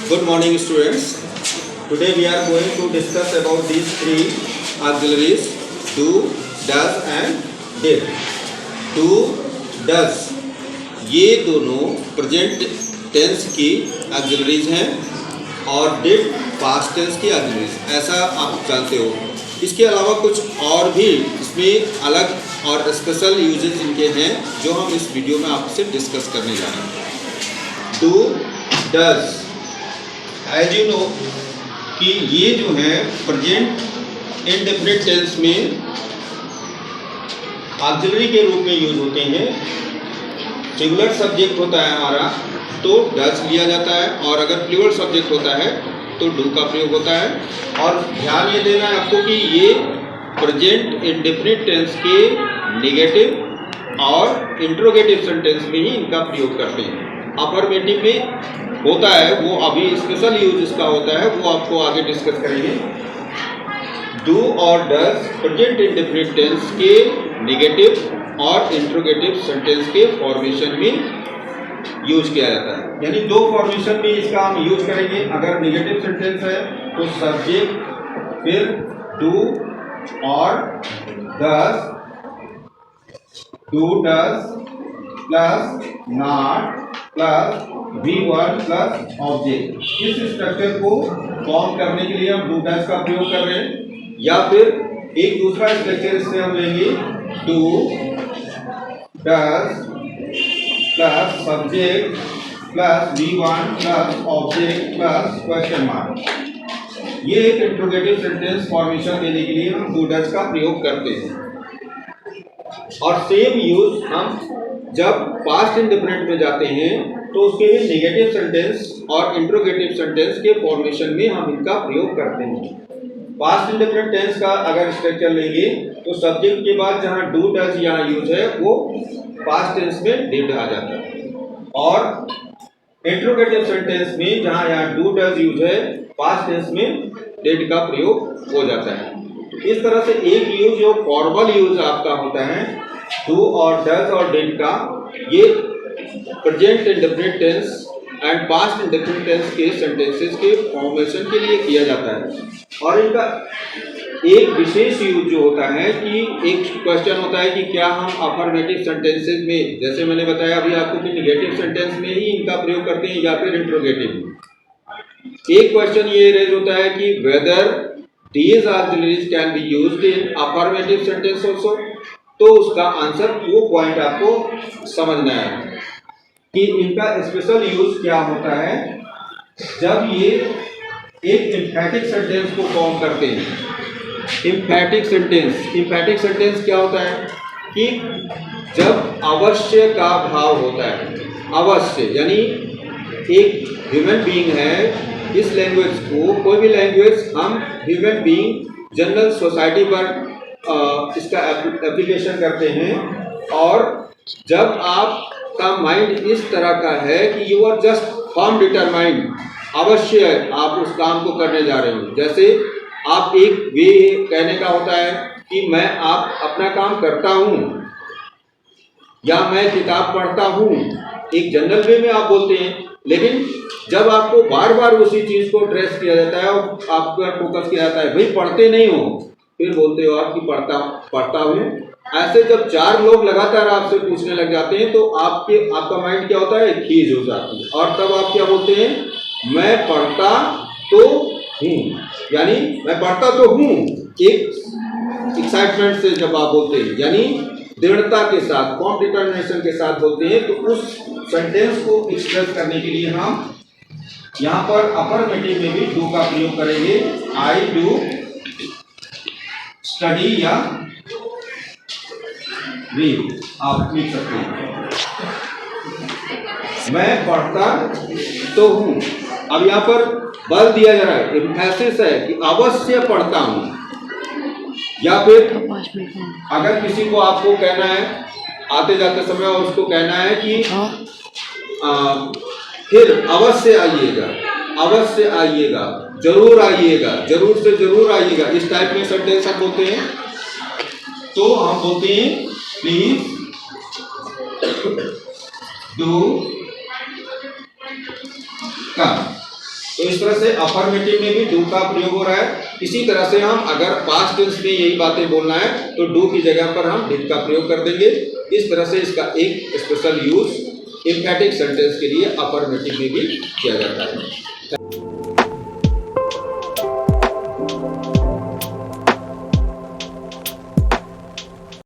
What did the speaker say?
Good morning, students. Today we are going to discuss about these three auxiliaries: do, does and did. Do, does ये दोनों present tense की auxiliaries हैं और did past tense की auxiliaries, ऐसा आप जानते हो। इसके अलावा कुछ और भी इसमें अलग और स्पेशल यूजेस इनके हैं जो हम इस वीडियो में आपसे डिस्कस करने जा रहे हैं। Do, does, as you know कि ये जो है प्रेजेंट इंडेफिनिट टेंस में ऑक्सिलरी के रूप में यूज होते हैं। सिंगुलर सब्जेक्ट होता है हमारा तो डज लिया जाता है, और अगर प्लूरल सब्जेक्ट होता है तो डू का प्रयोग होता है। और ध्यान ये देना है आपको कि ये प्रेजेंट इंडेफिनिट टेंस के नेगेटिव और इंट्रोगेटिव सेंटेंस में ही इनका प्रयोग करते हैं। अफर्मेटिव में होता है, वो अभी स्पेशल यूज इसका होता है, वो आपको आगे डिस्कस करेंगे। डू और डज प्रेजेंट इंडेफिनिट टेंस के नेगेटिव और इंट्रोगेटिव सेंटेंस के फॉर्मेशन में यूज किया जाता है। यानी दो फॉर्मेशन में इसका हम यूज करेंगे। अगर नेगेटिव सेंटेंस है तो सब्जेक्ट, फिर डू और does, do does plus not plus V1 plus object. इस स्ट्रक्चर को फॉर्म करने के लिए हम डू डज का प्रयोग कर रहे हैं। या फिर एक दूसरा स्ट्रक्चर इससे हम लेंगे, do does plus subject plus V1 plus object plus question mark. ये एक इंट्रोगेटिव सेंटेंस फॉर्मेशन देने के लिए हम डू डज का प्रयोग करते हैं। और सेम यूज हम जब पास्ट इंडेफिनिट में जाते हैं तो उसके लिए नेगेटिव सेंटेंस और इंट्रोगेटिव सेंटेंस के फॉर्मेशन में हम इनका प्रयोग करते हैं। पास्ट इंडेफिनिट टेंस का अगर स्ट्रक्चर लेंगे तो सब्जेक्ट के बाद जहां डू डज यहाँ यूज है वो पास्ट टेंस में डिड आ जाता है, और इंट्रोगेटिव सेंटेंस में जहां यहाँ डू डज यूज है पास्ट टेंस में डिड का प्रयोग हो जाता है। तो इस तरह से एक यूज जो फॉर्मल यूज आपका होता है डू और डज और डिड का, ये present indefinite tense and past indefinite tense के सेंटेंसेस के फॉर्मेशन के लिए किया जाता है। और इनका एक विशेष यूज जो होता है कि एक क्वेश्चन होता है कि क्या हम अफर्मेटिव सेंटेंसेस में, जैसे मैंने बताया अभी आपको कि नेगेटिव सेंटेंस में ही इनका प्रयोग करते हैं या फिर इंट्रोगेटिव में। एक क्वेश्चन ये रेज होता है कि weather these auxiliaries can be used in affirmative sentence also। तो उसका आंसर, वो पॉइंट आपको समझना है कि इनका स्पेशल यूज क्या होता है जब ये एक एम्फैटिक सेंटेंस को फॉर्म करते हैं। एम्फैटिक सेंटेंस क्या होता है कि जब अवश्य का भाव होता है। अवश्य यानी एक ह्यूमन बीइंग है, इस लैंग्वेज को, कोई भी लैंग्वेज हम ह्यूमन बीइंग जनरल सोसाइटी पर इसका एप्लीकेशन करते हैं। और जब आपका माइंड इस तरह का है कि you are just firm determined, अवश्य आप उस काम को करने जा रहे हो। जैसे आप एक वे कहने का होता है कि मैं आप अपना काम करता हूँ या मैं किताब पढ़ता हूँ, एक जनरल वे में आप बोलते हैं। लेकिन जब आपको बार बार उसी चीज को ट्रेस किया जाता है और आप पर फोकस किया जाता है, भाई पढ़ते नहीं हो, फिर बोलते हो आप कि पढ़ता हूँ। ऐसे जब चार लोग लगातार आपसे पूछने लग जाते हैं तो आपका माइंड क्या होता है, खीज हो जाती है। और तब आप क्या बोलते हैं, मैं पढ़ता तो हूँ, यानी मैं पढ़ता तो हूँ, एक एक्साइटमेंट से जब आप बोलते हैं, यानी दृढ़ता के साथ, फॉर्म डिटर्मिनेशन के साथ बोलते हैं। तो उस सेंटेंस को एक्सप्रेस करने के लिए हम यहाँ पर अफर्मेटिव में भी डू का प्रयोग करेंगे। आई डू स्टडी या रीड आप लिख सकते हैं। मैं पढ़ता तो हूँ, अब यहाँ पर बल दिया जा रहा है, एम्फैसिस है कि अवश्य पढ़ता हूँ। या फिर अगर किसी को आपको कहना है आते जाते समय और उसको कहना है कि फिर अवश्य आइएगा, अवश्य आइएगा, जरूर आइएगा, जरूर से जरूर आइएगा, इस टाइप में सेंटेंस हम बोलते हैं। तो हम बोलते हैं प्लीज डू कम। तो तो इस तरह से अफर्मेटिव में भी डू का प्रयोग हो रहा है। इसी तरह से हम अगर पास्ट टेंस में यही बातें बोलना है तो डू की जगह पर हम डिड का प्रयोग कर देंगे। इस तरह से इसका एक स्पेशल यूज एम्फैटिक सेंटेंस के लिए अफर्मेटिव में भी किया जाता है।